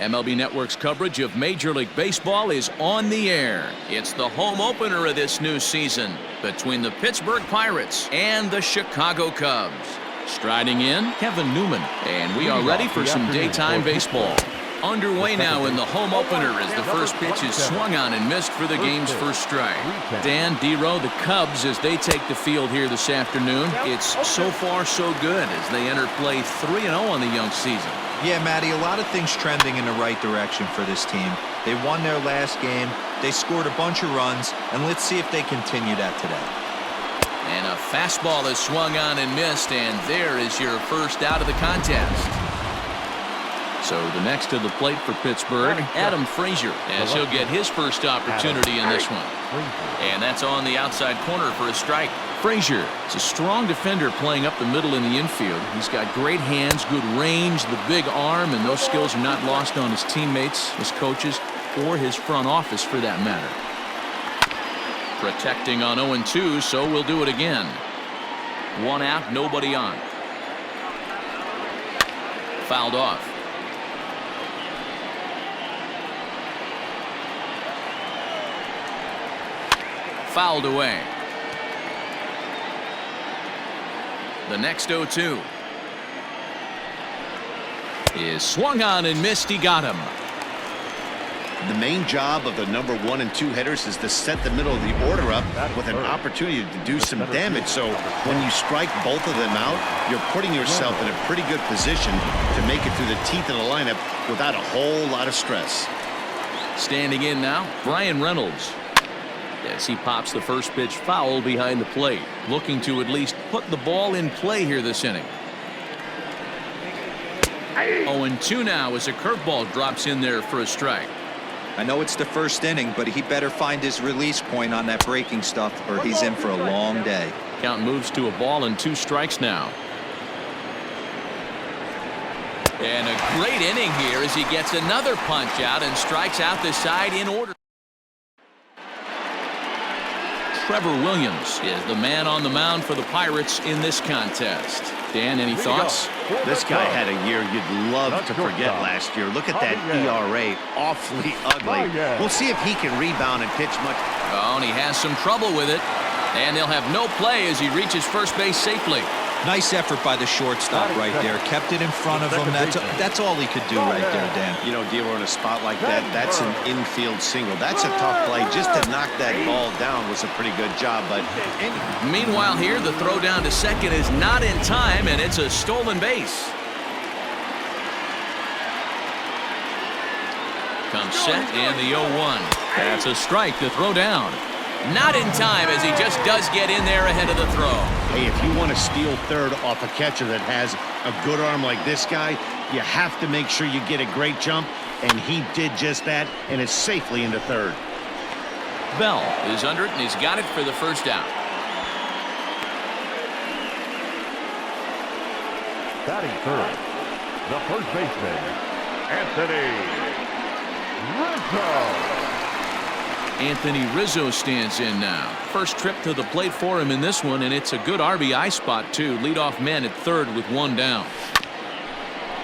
MLB Network's coverage of Major League Baseball is on the air. It's the home opener of this new season between the Pittsburgh Pirates and the Chicago Cubs. Striding in, Kevin Newman, and we are ready for some daytime baseball. Underway now in the home opener as the first pitch is swung on and missed for the game's first strike. Dan, D-Row, the Cubs, as they take the field here this afternoon, it's so far so good as they enter play 3-0 on the young season. Yeah, Matty, a lot of things trending in the right direction for this team. They won their last game, they scored a bunch of runs, and let's see if they continue that today. And a fastball is swung on and missed, and there is your first out of the contest. So the next to the plate for Pittsburgh, Adam Frazier, as he'll get his first opportunity in this one. And that's on the outside corner for a strike. Frazier is a strong defender playing up the middle in the infield. He's got great hands, good range, the big arm, and those skills are not lost on his teammates, his coaches, or his front office for that matter. Protecting on 0-2, so we'll do it again. One out, nobody on. Fouled off. Fouled away. The next 0-2 is swung on and missed. He got him. The main job of the number 1 and 2 hitters is to set the middle of the order up with an opportunity to do some damage. So when you strike both of them out, you're putting yourself in a pretty good position to make it through the teeth of the lineup without a whole lot of stress. Standing in now, Brian Reynolds, as he pops the first pitch foul behind the plate, looking to at least put the ball in play here this inning. 0-2 now as a curveball drops in there for a strike. I know it's the first inning, but he better find his release point on that breaking stuff or he's in for a long day. Count moves to a ball and 2 strikes now. And a great inning here as he gets another punch out and strikes out the side in order. Trevor Williams is the man on the mound for the Pirates in this contest. Dan, any thoughts? This guy had a year you'd love to forget last year. Look at that ERA, awfully ugly. We'll see if he can rebound and pitch much. Oh, and he has some trouble with it. And they'll have no play as he reaches first base safely. Nice effort by the shortstop right there. Kept it in front of him. That's all he could do right there, Dan. You know, Dealer, in a spot like that, that's an infield single. That's a tough play. Just to knock that ball down was a pretty good job. But meanwhile here, the throw down to second is not in time, and it's a stolen base. Comes set and the 0-1. That's a strike to throw down. Not in time as he just does get in there ahead of the throw. Hey, if you want to steal third off a catcher that has a good arm like this guy, you have to make sure you get a great jump, and he did just that and is safely into third. Bell is under it, and he's got it for the first out. Batting third, the first baseman, Anthony Rizzo. Anthony Rizzo stands in now. First trip to the plate for him in this one, and it's a good RBI spot too. Leadoff man at third with 1 down.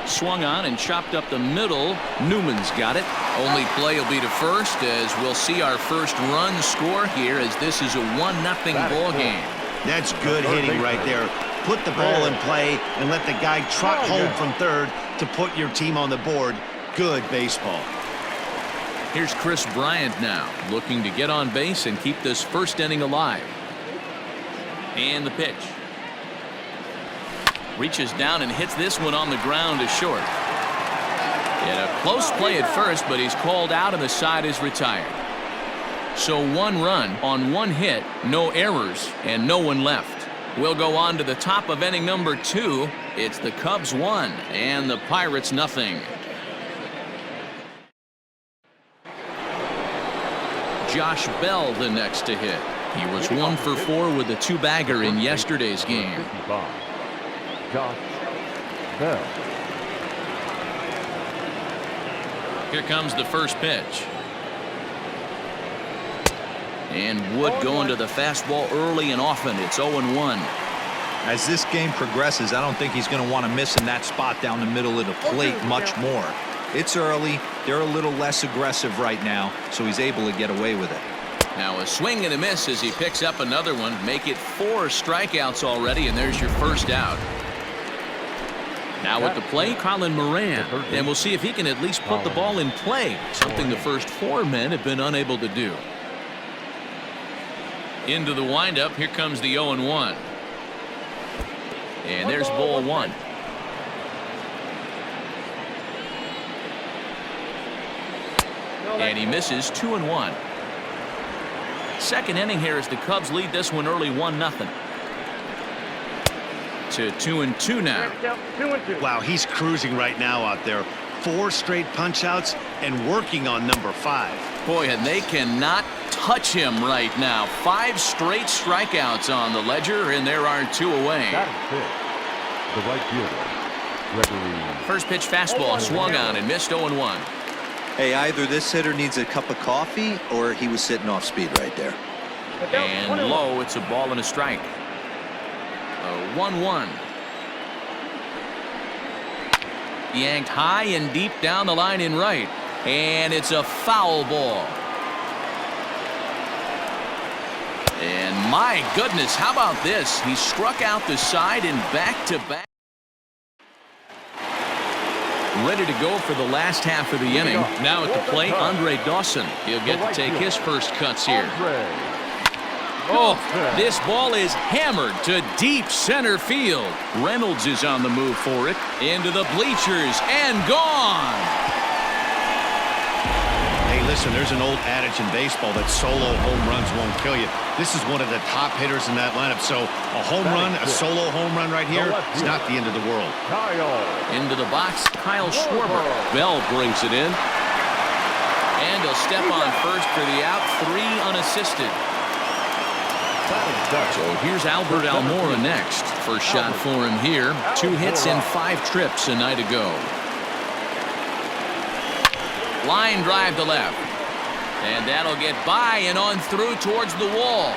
Swung on and chopped up the middle. Newman's got it. Only play will be to first as we'll see our first run score here as this is a 1-0 ball game. That's good hitting right there. Put the ball in play and let the guy trot home from third to put your team on the board. Good baseball. Here's Chris Bryant now, looking to get on base and keep this first inning alive. And the pitch. Reaches down and hits this one on the ground to short. And a close play at first, but he's called out and the side is retired. So 1 run on 1 hit, no errors, and no one left. We'll go on to the top of inning number 2. It's the Cubs 1 and the Pirates nothing. Josh Bell the next to hit. He was 1 for 4 with a 2-bagger in yesterday's game. Josh Bell. Here comes the first pitch. And Wood going to the fastball early and often. It's 0-1. As this game progresses, I don't think he's going to want to miss in that spot down the middle of the plate much more. It's early. They're a little less aggressive right now, so he's able to get away with it. Now a swing and a miss as he picks up another one. Make it 4 strikeouts already, and there's your first out. Now at the plate, Colin Moran, and we'll see if he can at least put the ball in play, something the first 4 men have been unable to do. Into the windup, here comes the 0-1. And there's ball 1. And he misses 2-1. Second inning here as the Cubs lead this one early 1-0. To 2-2 now. 2-2. Wow, he's cruising right now out there. 4 straight punch-outs and working on number 5. Boy, and they cannot touch him right now. 5 straight strikeouts on the ledger, and there are 2 away. That is the right fielder, Gregory. First pitch fastball swung on and missed 0-1. Hey, either this hitter needs a cup of coffee or he was sitting off speed right there. And low, it's a ball and a strike. 1-1. Yanked high and deep down the line in right. And it's a foul ball. And my goodness, how about this? He struck out the side and back-to-back. Ready to go for the last half of the inning. Now at the plate, Andre Dawson. He'll get to take his first cuts here. Oh, this ball is hammered to deep center field. Reynolds is on the move for it. Into the bleachers and gone. Hey, listen, there's an old adage in baseball that solo home runs won't kill you. This is one of the top hitters in that lineup. So a home run, a solo home run right here, it's not the end of the world. Into the box, Kyle Schwarber. Bell brings it in. And he'll step on first for the out. 3 unassisted. So here's Albert Almora next. First shot for him here. 2 hits in 5 trips a night ago. Line drive to left. And that'll get by and on through towards the wall.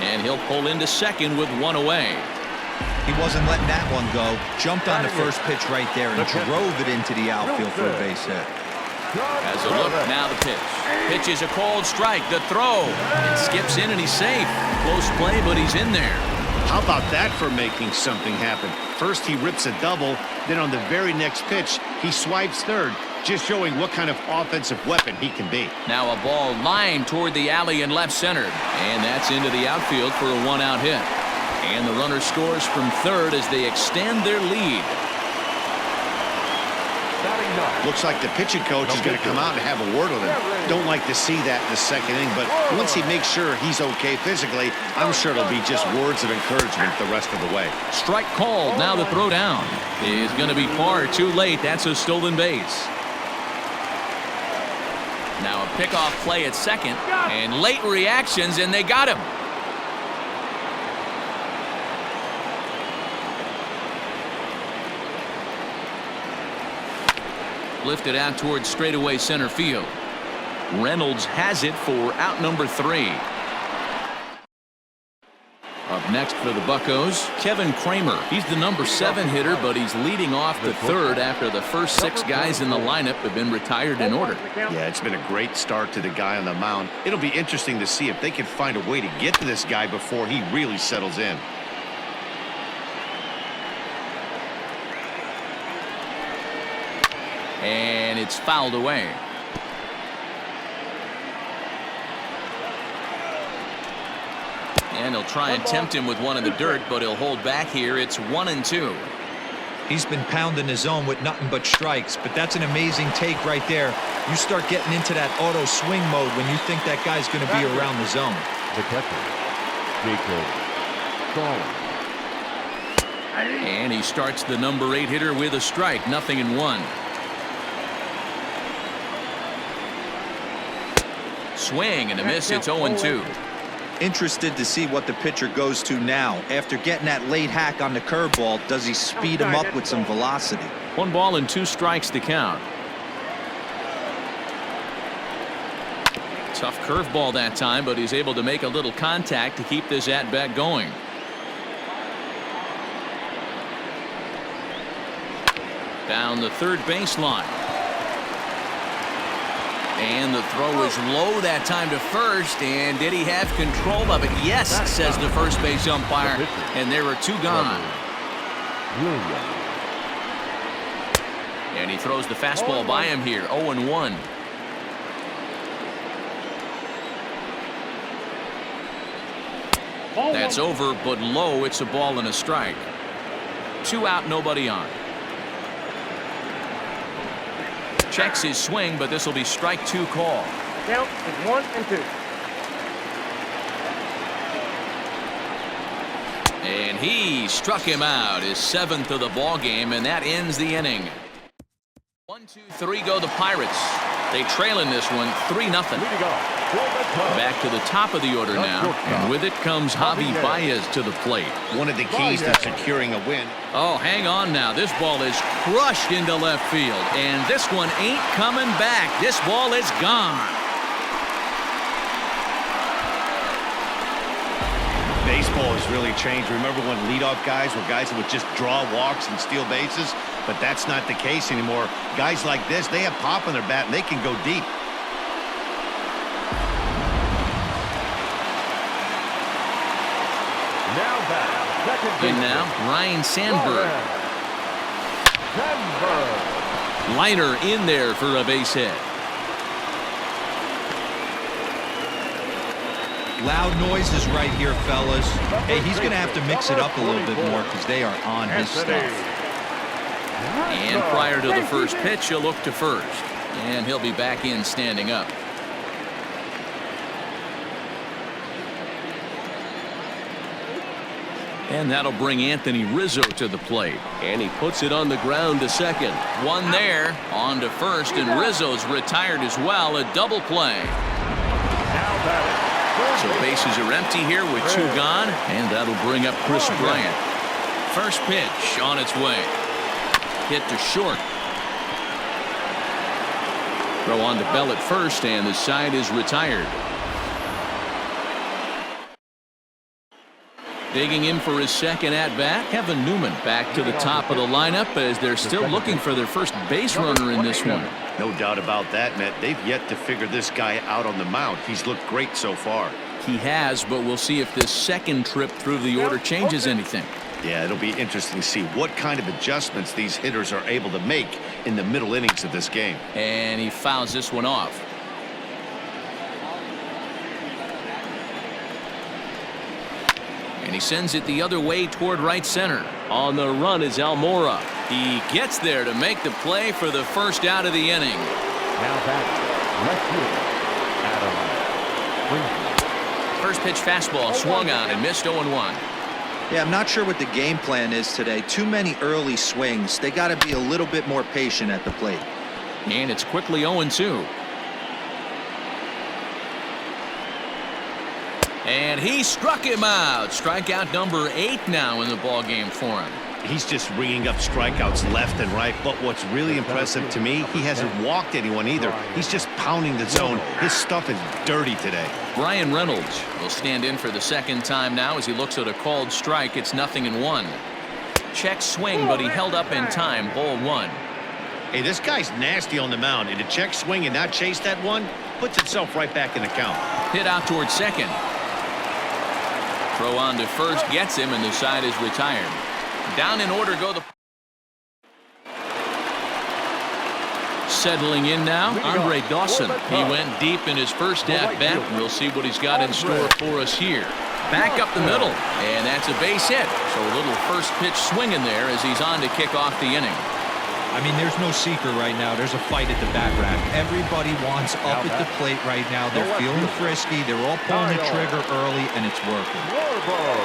And he'll pull into second with 1 away. He wasn't letting that one go. Jumped on the first pitch right there and drove it into the outfield for a base hit. As a look, now the pitch. Pitch is a cold strike. The throw. It skips in and he's safe. Close play, but he's in there. How about that for making something happen? First he rips a double, then on the very next pitch, he swipes third, just showing what kind of offensive weapon he can be. Now a ball lined toward the alley in left center. And that's into the outfield for a 1-out hit. And the runner scores from third as they extend their lead. Looks like the pitching coach is going to come out and have a word with him. Don't like to see that in the second inning, but once he makes sure he's okay physically, I'm sure it'll be just words of encouragement the rest of the way. Strike called. Now the throw down is going to be far too late. That's a stolen base. Now a pickoff play at second, and late reactions, and they got him. Lifted out towards straightaway center field. Reynolds has it for out number 3. Up next for the Buccos, Kevin Kramer. He's the number 7 hitter, but he's leading off the third after the first 6 guys in the lineup have been retired in order. Yeah, it's been a great start to the guy on the mound. It'll be interesting to see if they can find a way to get to this guy before he really settles in. And it's fouled away. And he'll try and tempt him with one in the dirt, but he'll hold back here. It's 1-2. He's been pounding his zone with nothing but strikes, but that's an amazing take right there. You start getting into that auto swing mode when you think that guy's going to be around the zone. The catcher, Jacob. And he starts the number 8 hitter with a strike. 0-1. Swing and a miss. It's 0-2. Interested to see what the pitcher goes to now. After getting that late hack on the curveball, does he speed him up with some velocity? 1 ball and 2 strikes to count. Tough curveball that time, but he's able to make a little contact to keep this at-bat going. Down the third baseline. And the throw is low that time to first. And did he have control of it? Yes, says the first base umpire. And there are 2 gone. And he throws the fastball by him here. 0-1. That's over, but low. It's a ball and a strike. 2 out, nobody on. Checks his swing, but this will be strike 2 call. Count is 1-2. And he struck him out, his 7th of the ball game, and that ends the inning. 1-2-3 go the Pirates. They trail in this one 3-0. Back to the top of the order now, and with it comes Javi Baez to the plate. One of the keys to securing a win. Oh, hang on now. This ball is crushed into left field, and this one ain't coming back. This ball is gone. Baseball has really changed. Remember when leadoff guys were guys that would just draw walks and steal bases? But that's not the case anymore. Guys like this, they have pop on their bat, and they can go deep. And now, Ryan Sandberg. Liner in there for a base hit. Loud noises right here, fellas. Hey, he's going to have to mix it up a little bit more because they are on his stuff. And prior to the first pitch, he'll look to first. And he'll be back in standing up. And that'll bring Anthony Rizzo to the plate. And he puts it on the ground to second. One there, on to first, and Rizzo's retired as well. A double play. So bases are empty here with 2 gone, and that'll bring up Chris Bryant. First pitch on its way. Hit to short. Throw on to Bell at first, and the side is retired. Digging in for his second at-bat, Kevin Newman back to the top of the lineup as they're still looking for their first base runner in this one. No doubt about that, Matt. They've yet to figure this guy out on the mound. He's looked great so far. He has, but we'll see if this second trip through the order changes anything. Yeah, it'll be interesting to see what kind of adjustments these hitters are able to make in the middle innings of this game. And he fouls this one off. And he sends it the other way toward right center. On the run is Almora. He gets there to make the play for the first out of the inning. Now back, left fielder, Adam. First pitch fastball swung on and missed 0-1. Yeah, I'm not sure what the game plan is today. Too many early swings. They got to be a little bit more patient at the plate. And it's quickly 0-2. And he struck him out. Strikeout number 8 now in the ball game for him. He's just ringing up strikeouts left and right, but what's really impressive to me, he hasn't walked anyone either. He's just pounding the zone. His stuff is dirty today. Brian Reynolds will stand in for the second time now as he looks at a called strike. It's 0-1. Check swing, but he held up in time. Ball 1. Hey, this guy's nasty on the mound, and to check swing and not chase that one puts itself right back in the count. Hit out towards second. Throw on to first gets him, and the side is retired. Down in order go the... Settling in now, Andre Dawson. He went deep in his first at-bat. We'll see what he's got in store for us here. Back up the middle, and that's a base hit. So a little first pitch swinging there as he's on to kick off the inning. I mean, there's no secret right now. There's a fight at the bat rack. Everybody wants up at the plate right now. They're feeling frisky. They're all pulling the trigger early, and it's working.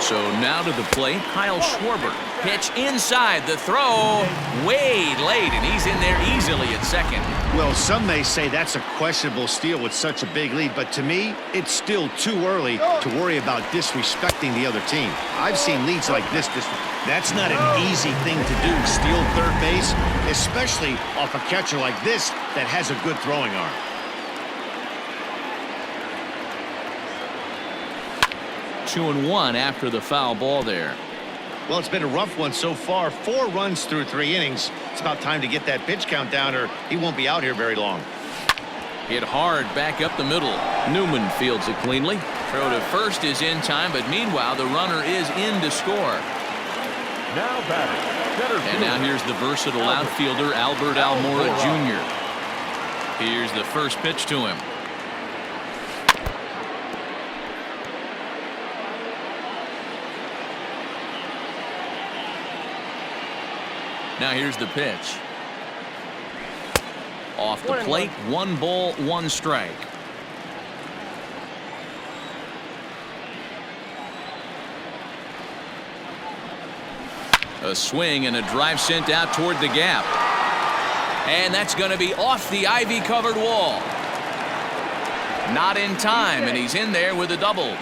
So now to the plate, Kyle Schwarber. Pitch inside, the throw way late, and he's in there easily at second. Well, some may say that's a questionable steal with such a big lead, but to me, it's still too early to worry about disrespecting the other team. I've seen leads like this. That's not an easy thing to do, steal third base, especially off a catcher like this that has a good throwing arm. Two and one after the foul ball there. Well, it's been a rough one so far. 4 runs through 3 innings. it's about time to get that pitch count down or he won't be out here very long. Hit hard back up the middle. Newman fields it cleanly. Throw to first is in time, but meanwhile the runner is in to score. Now batting. And now here's the versatile outfielder Albert Almora Jr. Here's the first pitch to him. Now here's the pitch. Off the plate, 1 ball, 1 strike. A swing and a drive sent out toward the gap. And that's going to be off the ivy-covered wall. Not in time, and he's in there with a double.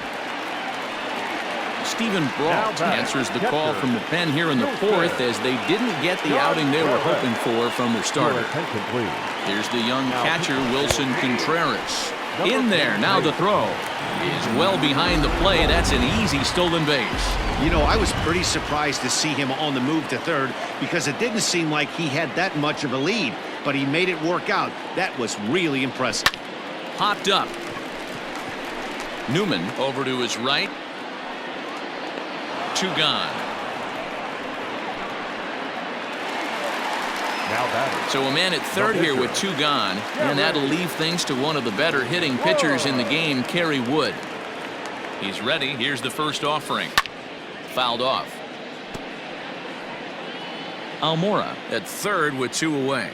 Stephen Brault answers the call from the pen here in the 4th as they didn't get the outing they were hoping for from their starter. Here's the young catcher, Wilson Contreras. In there, now the throw is well behind the play. That's an easy stolen base. You know, I was pretty surprised to see him on the move to third because it didn't seem like he had that much of a lead, but he made it work out. That was really impressive. Popped up. Newman over to his right. 2 gone. Now batting. So a man at third here with 2 gone, and that'll leave things to one of the better hitting pitchers in the game, Kerry Wood. He's ready. Here's the first offering. Fouled off. Almora at third with 2 away.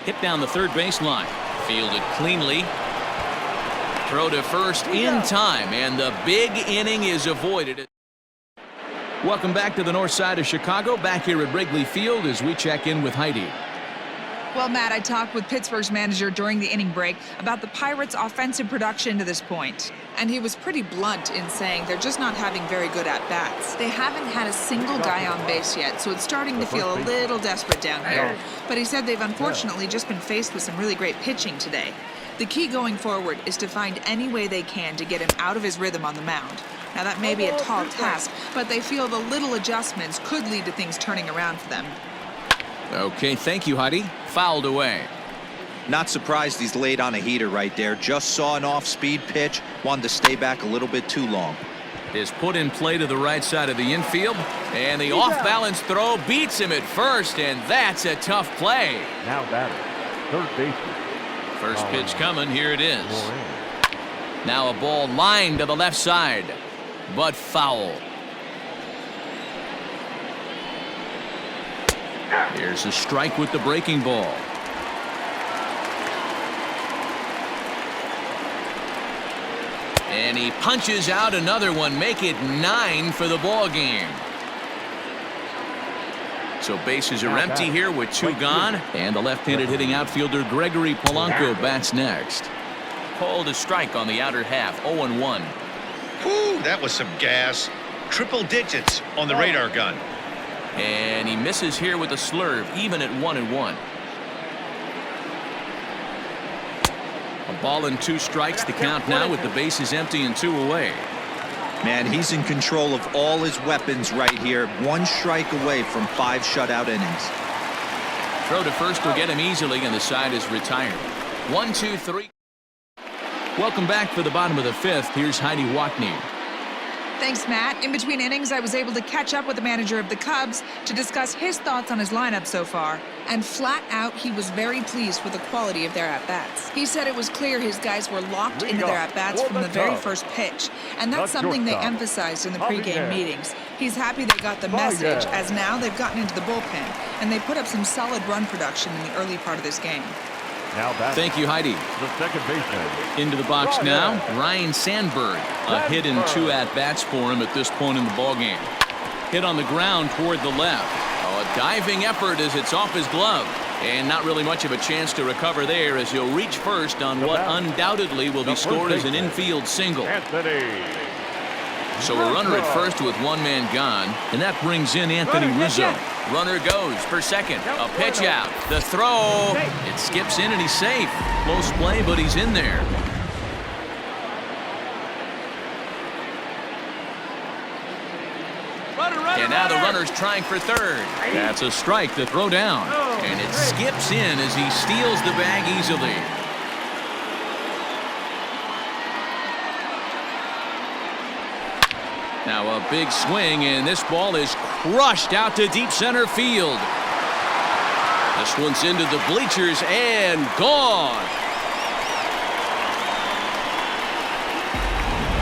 Hit down the third baseline. Fielded cleanly. Throw to first in time, and the big inning is avoided. Welcome back to the north side of Chicago, back here at Wrigley Field as we check in with Heidi. Well, Matt, I talked with Pittsburgh's manager during the inning break about the Pirates' offensive production to this point. And he was pretty blunt in saying they're just not having very good at-bats. They haven't had a single guy on base yet, so it's starting to feel a little desperate down here. But he said they've unfortunately just been faced with some really great pitching today. The key going forward is to find any way they can to get him out of his rhythm on the mound. Now, that may be a tall task, but they feel the little adjustments could lead to things turning around for them. Okay, thank you, Heidi. Fouled away. Not surprised he's laid on a heater right there. Just saw an off-speed pitch. Wanted to stay back a little bit too long. Is put in play to the right side of the infield. And the off-balance throw beats him at first, and that's a tough play. Now batting. Third baseman. First pitch coming. Here it is. Now a ball lined to the left side, but foul. Here's a strike with the breaking ball. And he punches out another one, make it 9 for the ball game. So bases are empty here with 2 gone, and the left-handed hitting outfielder Gregory Polanco bats next. Called a strike on the outer half, 0-1. Whew, that was some gas. Triple digits on the radar gun. And he misses here with a slurve, even at 1-1. A ball and 2 strikes, the count now with the bases empty and 2 away. Man, he's in control of all his weapons right here. 1 strike away from 5 shutout innings. Throw to first will get him easily, and the side is retired. 1, 2, 3. Welcome back for the bottom of the 5th. Here's Heidi Watney. Thanks, Matt. In between innings, I was able to catch up with the manager of the Cubs to discuss his thoughts on his lineup so far. And flat out, he was very pleased with the quality of their at-bats. He said it was clear his guys were locked into their at-bats from the very first pitch. And that's something they emphasized in the pregame meetings. He's happy they got the message, as now they've gotten into the bullpen. And they put up some solid run production in the early part of this game. Now back. Thank you, Heidi. The second baseman. Into the box now, Ryan Sandberg. A hit and 2 at-bats for him at this point in the ballgame. Hit on the ground toward the left. Oh, a diving effort as it's off his glove. And not really much of a chance to recover there as he'll reach first on what undoubtedly will be scored as an infield single. So a runner at first with 1 man gone, and that brings in Anthony Rizzo. Runner goes for second. A pitch out. The throw. It skips in and he's safe. Close play, but he's in there. And now the runner's trying for third. That's a strike to throw down. And it skips in as he steals the bag easily. Now a big swing, and this ball is crushed out to deep center field. This one's into the bleachers and gone.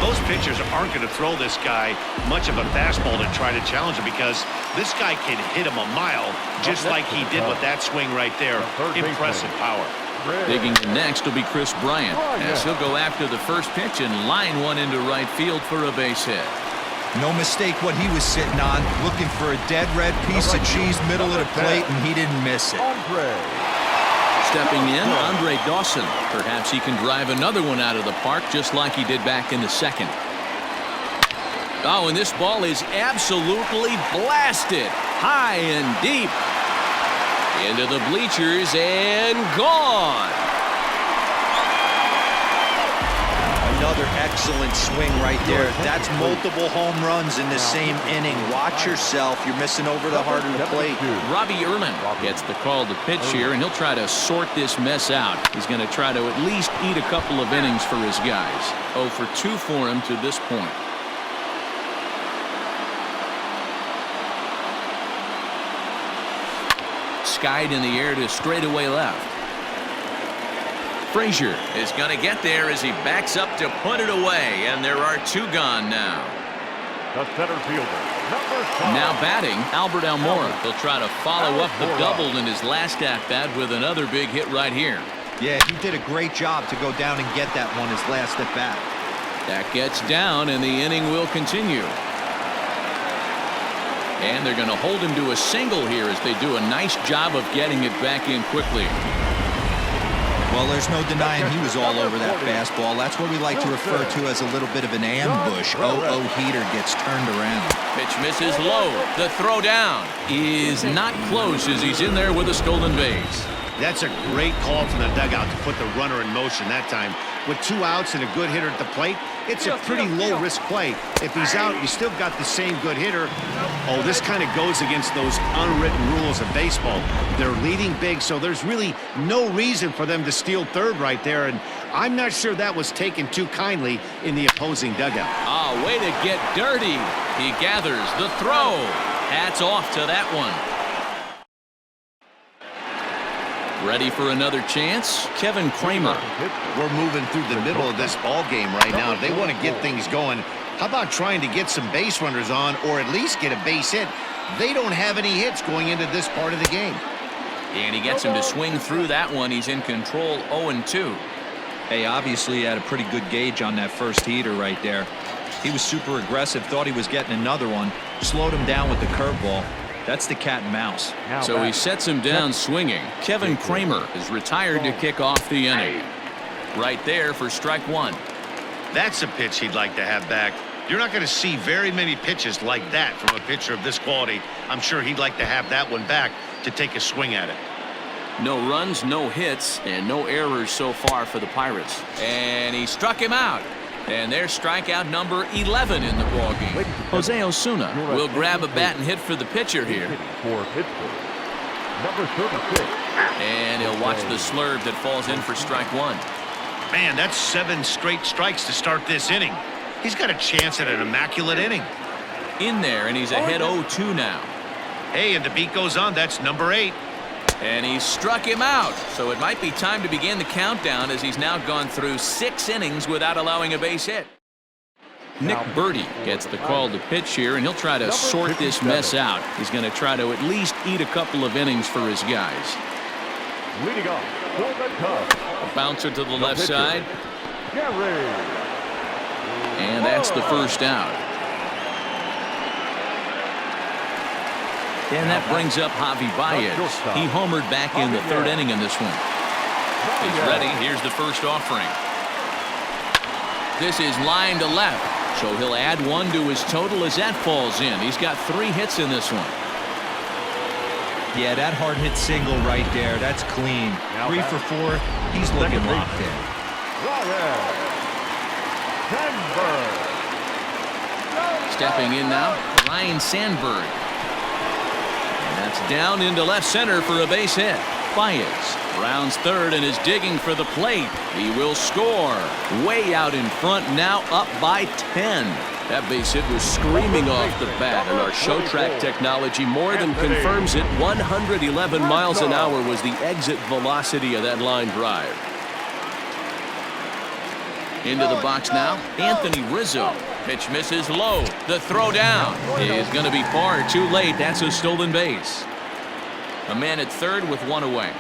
Those pitchers aren't going to throw this guy much of a fastball to try to challenge him, because this guy can hit him a mile just like he did with that swing right there. Impressive power. Digging in next will be Chris Bryant, as he'll go after the first pitch and line one into right field for a base hit. No mistake what he was sitting on, looking for a dead red piece of cheese middle of the plate, and he didn't miss it. Stepping in, Andre Dawson. Perhaps he can drive another one out of the park just like he did back in the second. Oh, and this ball is absolutely blasted. High and deep. Into the bleachers and gone. Another excellent swing right there. That's multiple home runs in the same inning. Watch yourself. You're missing over the heart of the plate. Robbie Erlin gets the call to pitch here, and he'll try to sort this mess out. He's going to try to at least eat a couple of innings for his guys. 0 for 2 for him to this point. Skied in the air to straightaway left. Frazier is going to get there as he backs up to put it away, and there are 2 gone now. The center fielder, number 5. Now batting, Albert Almora. He'll try to follow up the double in his last at-bat with another big hit right here. Yeah, he did a great job to go down and get that one his last at-bat. That gets down, and the inning will continue. And they're going to hold him to a single here as they do a nice job of getting it back in quickly. Well, there's no denying he was all over that fastball. That's what we like to refer to as a little bit of an ambush. Oh, heater gets turned around. Pitch misses low. The throw down is not close as he's in there with a stolen base. That's a great call from the dugout to put the runner in motion that time. With 2 outs and a good hitter at the plate, it's a pretty low-risk play. If he's out, you still got the same good hitter. Oh, this kind of goes against those unwritten rules of baseball. They're leading big, so there's really no reason for them to steal third right there, and I'm not sure that was taken too kindly in the opposing dugout. Ah, way to get dirty. He gathers the throw. Hats off to that one. Ready for another chance? Kevin Kramer. We're moving through the middle of this ball game right now. If they want to get things going, how about trying to get some base runners on, or at least get a base hit? They don't have any hits going into this part of the game. And he gets him to swing through that one. He's in control, 0-2. Hey, obviously he had a pretty good gauge on that first heater right there. He was super aggressive, thought he was getting another one, slowed him down with the curveball. That's the cat and mouse. So he sets him down swinging. Kevin Kramer is retired to kick off the inning. Right there for strike 1. That's a pitch he'd like to have back. You're not going to see very many pitches like that from a pitcher of this quality. I'm sure he'd like to have that one back to take a swing at it. No runs, no hits, and no errors so far for the Pirates. And he struck him out. And there's strikeout number 11 in the ballgame. Jose Osuna will grab a bat and hit for the pitcher here. For Pittsburgh, number 36. And he'll watch the slurve that falls in for strike 1. Man, that's 7 straight strikes to start this inning. He's got a chance at an immaculate inning. In there, and he's ahead 0-2 now. Hey, and the beat goes on. That's number 8. And he struck him out. So it might be time to begin the countdown as he's now gone through 6 innings without allowing a base hit. Nick Berti gets the call to pitch here, and he'll try to sort this mess out. He's going to try to at least eat a couple of innings for his guys. Leading off for the Cubs. A bouncer to the left side. Gary. And that's the first out. And that brings up Javi Baez. He homered back in the 3rd inning in this one. He's ready. Here's the first offering. This is line to left. So he'll add 1 to his total as that falls in. He's got 3 hits in this one. Yeah, that hard hit single right there. That's clean. 3 for 4. He's looking locked in. Stepping in now, Ryan Sandberg. And that's down into left center for a base hit. Baez rounds third and is digging for the plate. He will score. Way out in front now, up by 10. That base hit was screaming off the bat, and our show track technology more than confirms it. 111 miles an hour was the exit velocity of that line drive. Into the box now, Anthony Rizzo. Pitch misses low. The throw down is going to be far too late. That's a stolen base. A man at third with one away.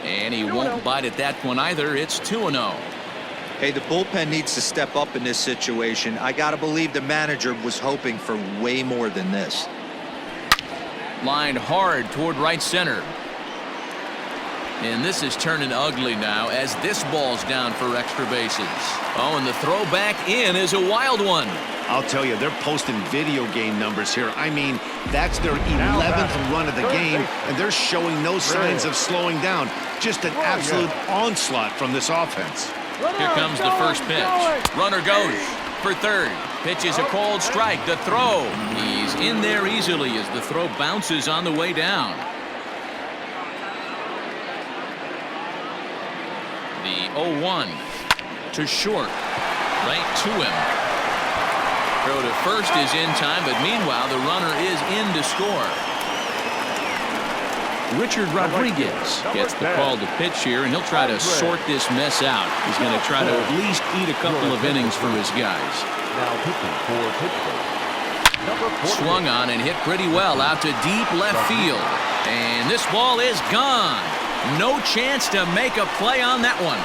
And he won't bite at that one either. It's 2-0. Hey, the bullpen needs to step up in this situation. I got to believe the manager was hoping for way more than this. Lined hard toward right center. And this is turning ugly now as this ball's down for extra bases. Oh, and the throw back in is a wild one. I'll tell you, they're posting video game numbers here. I mean, that's their 11th run of the game, and they're showing no signs of slowing down. Just an absolute onslaught from this offense. Here comes the first pitch. Runner goes for third. Pitch is a cold strike. The throw. He's in there easily as the throw bounces on the way down. The 0-1 to short. Right to him. Throw to first is in time, but meanwhile the runner is in to score. Richard Rodriguez gets the call to pitch here, and he'll try to sort this mess out. He's going to try to at least eat a couple of innings for his guys. Now pitching for Pittsburgh. Swung on and hit pretty well out to deep left field. And this ball is gone. No chance to make a play on that one.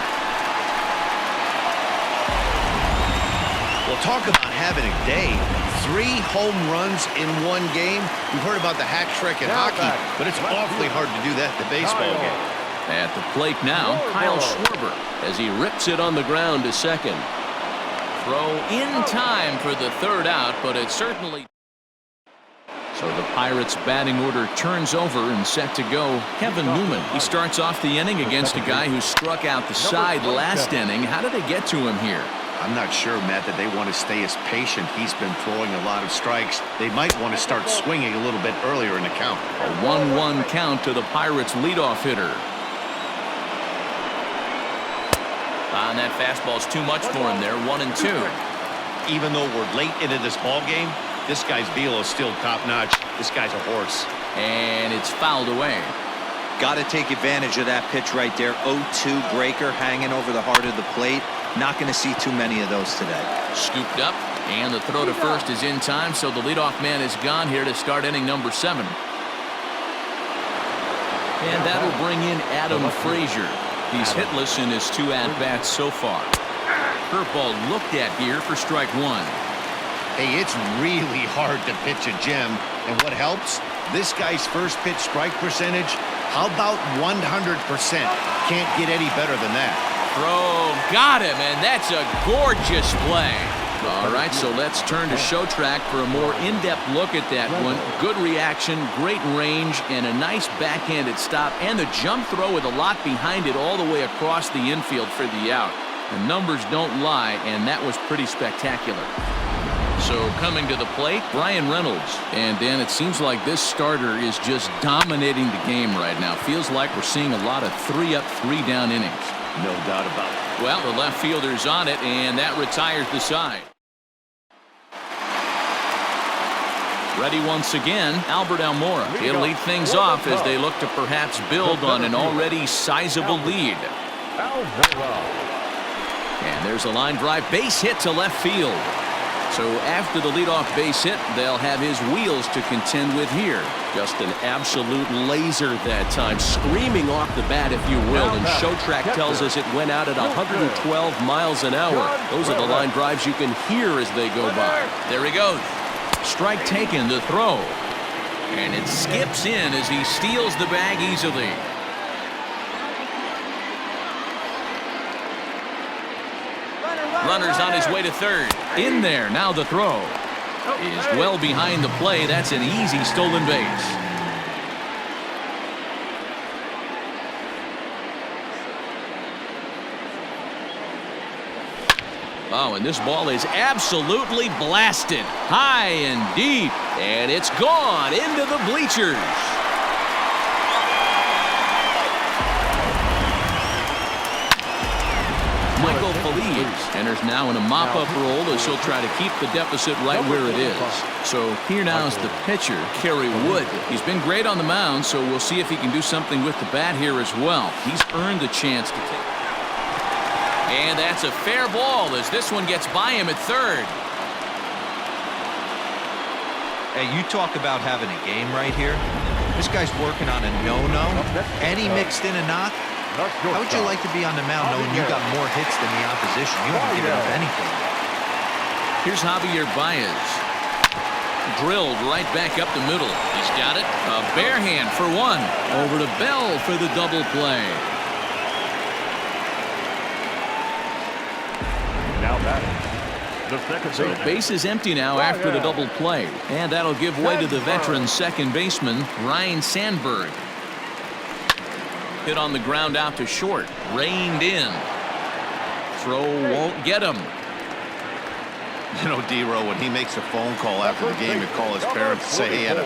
Well, talk about having a day. 3 home runs in one game. We've heard about the hat trick in hockey, but it's awfully hard to do that in the baseball game. At the plate now, Kyle Schwarber as he rips it on the ground to second. Throw in time for the third out, but it's certainly... So the Pirates batting order turns over and set to go. Kevin Newman, he starts off the inning against a guy who struck out the side last inning. How did they get to him here? I'm not sure, Matt, that they want to stay as patient. He's been throwing a lot of strikes. They might want to start swinging a little bit earlier in the count. A 1-1 count to the Pirates leadoff hitter. And that fastball's too much for him there. 1-2. Even though we're late into this ball game, this guy's velo is still top-notch. This guy's a horse. And it's fouled away. Got to take advantage of that pitch right there. 0-2 breaker hanging over the heart of the plate. Not going to see too many of those today. Scooped up, and the throw to first is in time, so the leadoff man is gone here to start inning number 7. And that'll bring in Adam Frazier. He's hitless in his 2 at-bats so far. Curveball looked at here for strike 1. Hey, it's really hard to pitch a gem, and what helps? This guy's first pitch strike percentage, how about 100%? Can't get any better than that. Throw, got him, and that's a gorgeous play. All right, so let's turn to show track for a more in-depth look at that one. Good reaction, great range, and a nice backhanded stop, and the jump throw with a lot behind it all the way across the infield for the out. The numbers don't lie, and that was pretty spectacular. So coming to the plate, Brian Reynolds. And Dan, it seems like this starter is just dominating the game right now. Feels like we're seeing a lot of 3-up, 3-down innings. No doubt about it. Well, the left fielder's on it, and that retires the side. Ready once again, Albert Almora. He'll lead things off as they look to perhaps build on an already sizable lead. And there's a line drive base hit to left field. So after the leadoff base hit, they'll have his wheels to contend with here. Just an absolute laser that time, screaming off the bat, if you will. And show track tells us it went out at 112 miles an hour. Those are the line drives you can hear as they go by. There he goes. Strike taken, the throw. And it skips in as he steals the bag easily. Runner's on his way to third. In there, now the throw is well behind the play. That's an easy stolen base. Oh, and this ball is absolutely blasted. High and deep. And it's gone into the bleachers. Michael Feliz enters now in a mop-up role as he'll try to keep the deficit right where it is. So here now is the pitcher, Kerry Wood. He's been great on the mound, so we'll see if he can do something with the bat here as well. He's earned a chance to take. And that's a fair ball as this one gets by him at third. Hey, you talk about having a game right here. This guy's working on a no-no, and he mixed in a knock. How would you like to be on the mound knowing you got more hits than the opposition? You haven't given up anything. Here's Javier Baez. Drilled right back up the middle. He's got it. A bare hand for one. Over to Bell for the double play. Now batting. The second So base is empty now after the double play. And that'll give way to the veteran second baseman, Ryan Sandberg. Hit on the ground out to short. Reined in. Throw won't get him. You know, D-Row, when he makes a phone call after the game and call his parents to say he had a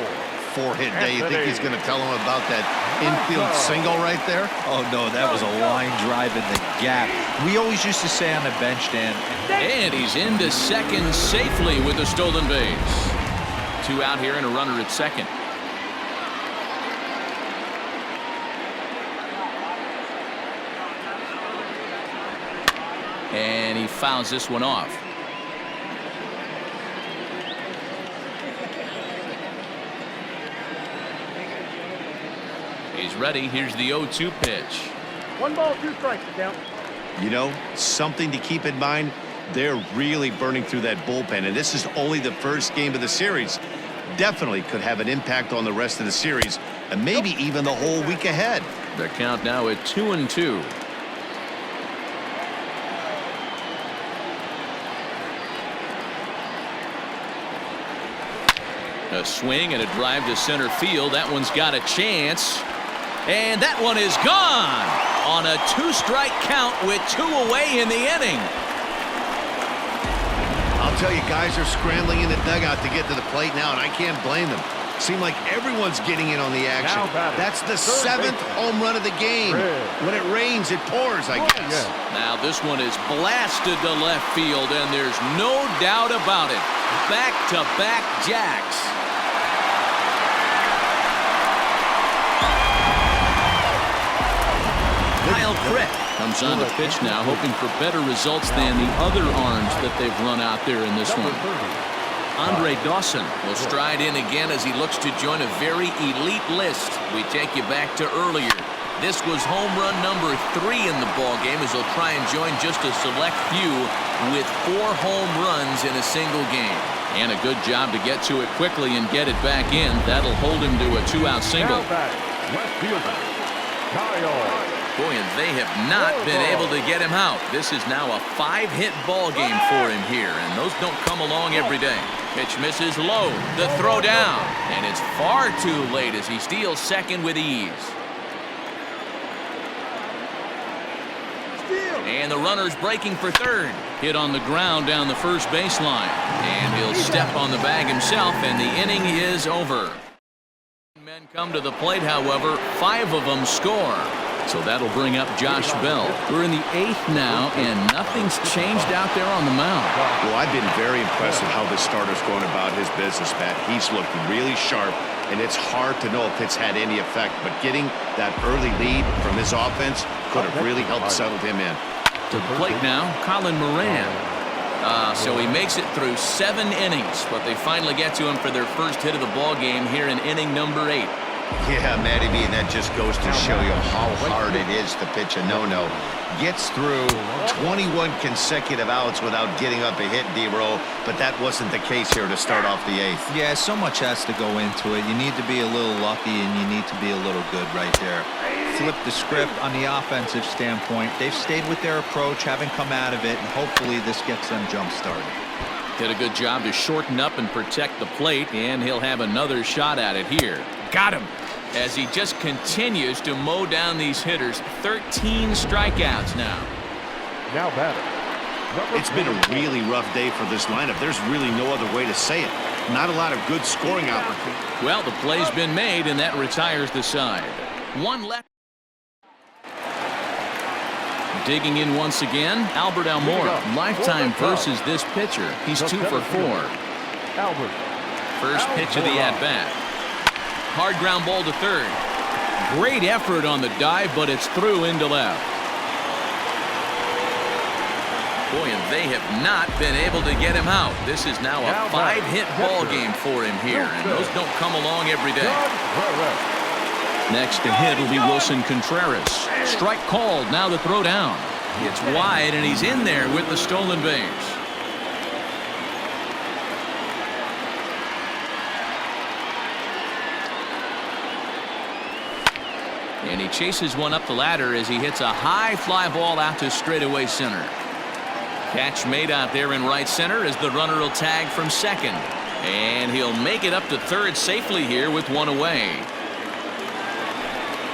4-hit day, you think he's going to tell him about that infield single right there? Oh, no, that was a line drive in the gap. We always used to say on the bench, Dan. And he's into second safely with a stolen base. 2 out here and a runner at second. And he fouls this one off. He's ready. Here's the 0-2 pitch. 1 ball, 2 strikes, count. You know, something to keep in mind, they're really burning through that bullpen, and this is only the first game of the series. Definitely could have an impact on the rest of the series, and maybe even the whole week ahead. The count now at 2-2. A swing and a drive to center field. That one's got a chance. And that one is gone on a 2-strike count with 2 away in the inning. I'll tell you, guys are scrambling in the dugout to get to the plate now, and I can't blame them. Seems like everyone's getting in on the action. That's the 7th home run of the game. When it rains, it pours, I guess. Now this one is blasted to left field, and there's no doubt about it. Back-to-back jacks. Kyle Crick comes on the pitch now, hoping for better results than the other arms that they've run out there in this one. Andre Dawson will stride in again as he looks to join a very elite list. We take you back to earlier. This was home run number 3 in the ballgame as he'll try and join just a select few with 4 home runs in a single game. And a good job to get to it quickly and get it back in. That'll hold him to a 2-out single. Left fielder, Kyle. Boy, and they have not been able to get him out. This is now a 5-hit ball game for him here, and those don't come along every day. Pitch misses low. The throw down, and it's far too late as he steals second with ease. And the runner's breaking for third. Hit on the ground down the first baseline, and he'll step on the bag himself, and the inning is over. Men come to the plate, however, 5 of them score. So that'll bring up Josh Bell. We're in the 8th now, and nothing's changed out there on the mound. Well, I've been very impressed with how this starter's going about his business, Pat. He's looked really sharp, and it's hard to know if it's had any effect. But getting that early lead from his offense could have really helped settle him in. To the plate now, Colin Moran. So he makes it through 7 innings, but they finally get to him for their first hit of the ball game here in inning number 8. Yeah, Matty B, that just goes to show you how hard it is to pitch a no-no. Gets through 21 consecutive outs without getting up a hit, D-Roll, but that wasn't the case here to start off the 8th. Yeah, so much has to go into it. You need to be a little lucky, and you need to be a little good right there. Flip the script on the offensive standpoint. They've stayed with their approach, haven't come out of it, and hopefully this gets them jump-started. Did a good job to shorten up and protect the plate, and he'll have another shot at it here. Got him! As he just continues to mow down these hitters. 13 strikeouts now. Now batter, It's been a really rough day for this lineup. There's really no other way to say it. Not a lot of good scoring opportunities. Well, the play's been made, and that retires the side. One left. Digging in once again, Albert Almora. Lifetime versus this pitcher. He's 2 for 4. Albert. First pitch of the at-bat. Hard ground ball to third. Great effort on the dive, but it's through into left. Boy, and they have not been able to get him out. This is now a 5-hit ball game for him here, and those don't come along every day. Next to hit will be Wilson Contreras. Strike called, now the throw down. It's wide, and he's in there with the stolen base. And he chases one up the ladder as he hits a high fly ball out to straightaway center. Catch made out there in right center as the runner will tag from second. And he'll make it up to third safely here with one away.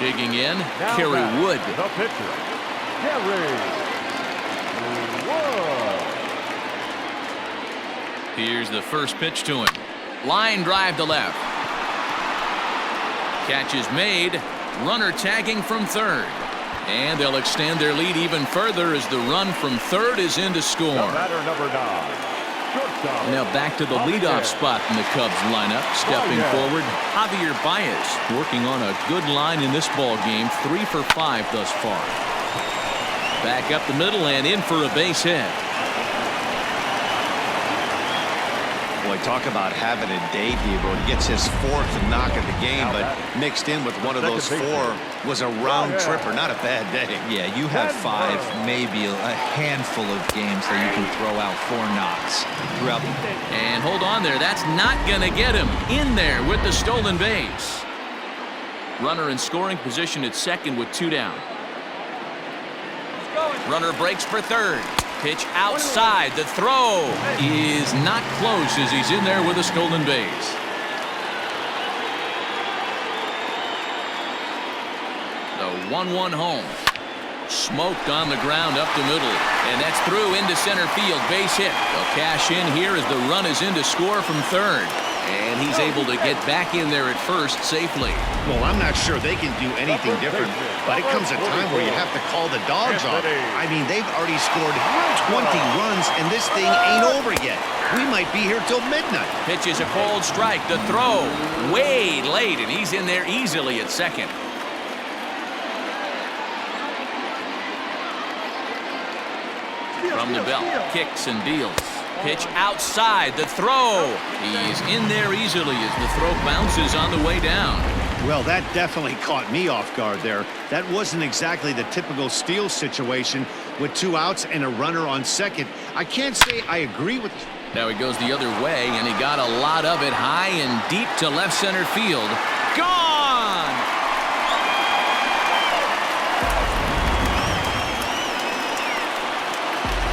Digging in, Kerry Wood. The pitcher, Kerry Wood. Here's the first pitch to him. Line drive to left. Catch is made. Runner tagging from third. And they'll extend their lead even further as the run from third is in to score. Batter number 9. Shortstop. Now back to the leadoff spot in the Cubs lineup. Stepping forward, Javier Baez, working on a good line in this ball game. 3 for 5 thus far. Back up the middle and in for a base hit. Boy, talk about having a day, Debo. He gets his 4th knock of the game, but mixed in with one of those 4 was a round tripper. Not a bad day. Yeah, you have 5, maybe a handful of games that you can throw out 4 knocks throughout the day. And hold on there. That's not going to get him in there with the stolen base. Runner in scoring position at second with 2 down. Runner breaks for third. Pitch outside. The throw is not close as he's in there with a stolen base. The 1-1 home. Smoked on the ground up the middle. And that's through into center field. Base hit. They'll cash in here as the run is in to score from third. And he's able to get back in there at first safely. Well, I'm not sure they can do anything different, but it comes a time where you have to call the dogs off. I mean, they've already scored 20 runs, and this thing ain't over yet. We might be here till midnight. Pitch is a cold strike. The throw way late, and he's in there easily at second. From the belt, kicks and deals. Pitch outside. The throw. He's in there easily as the throw bounces on the way down. Well, that definitely caught me off guard there. That wasn't exactly the typical steal situation with 2 outs and a runner on second. I can't say I agree with you. Now he goes the other way, and he got a lot of it high and deep to left center field. Gone!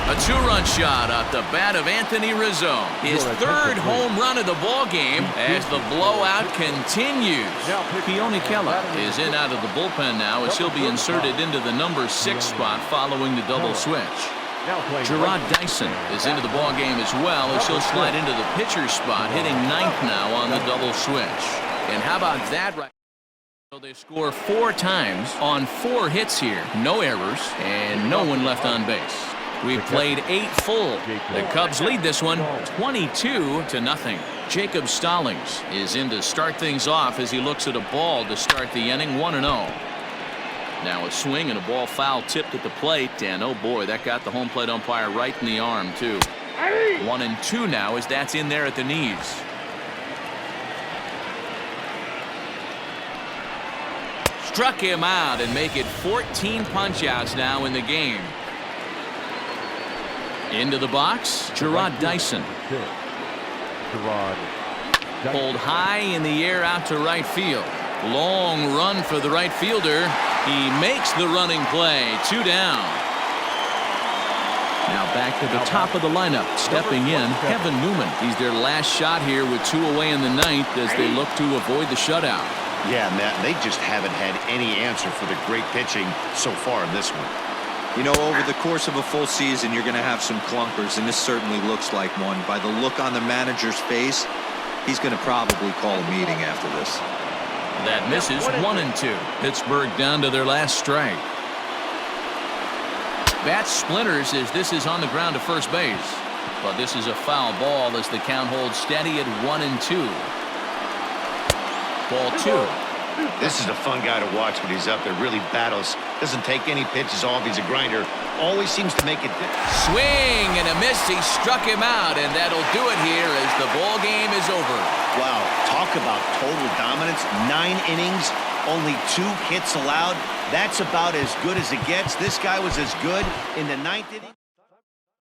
A 2-run shot off the bat of Anthony Rizzo. His 3rd home run of the ball game as the blowout continues. Keone Kela is in out of the bullpen now as he'll be inserted into the number 6 spot following the double switch. Gerard Dyson is into the ball game as well as he'll slide into the pitcher's spot, hitting 9th now on the double switch. And how about that right? So they score 4 times on 4 hits here. No errors and no one left on base. We've played 8 full. The Cubs lead this one 22-0. Jacob Stallings is in to start things off as he looks at a ball to start the inning. 1-0. Now a swing and a ball foul tipped at the plate, and oh boy, that got the home plate umpire right in the arm too. 1-2 now as that's in there at the knees. Struck him out and make it 14 punch-outs now in the game. Into the box, Gerard Dyson. Pulled high in the air out to right field. Long run for the right fielder. He makes the running play. 2 down. Now back to the top of the lineup. Stepping in, Kevin Newman. He's their last shot here with 2 away in the 9th as they look to avoid the shutout. Yeah, Matt, they just haven't had any answer for the great pitching so far in this one. You know, over the course of a full season, you're going to have some clunkers, and this certainly looks like one. By the look on the manager's face, he's going to probably call a meeting after this. That misses 1-2. Pittsburgh down to their last strike. Bat splinters as this is on the ground to first base. But this is a foul ball as the count holds steady at 1-2. Ball 2. This is a fun guy to watch when he's up there. Really battles. Doesn't take any pitches off. He's a grinder. Always seems to make it. Swing and a miss. He struck him out, and that'll do it here as the ball game is over. Wow, talk about total dominance. 9 innings, only 2 hits allowed. That's about as good as it gets. This guy was as good in the 9th inning.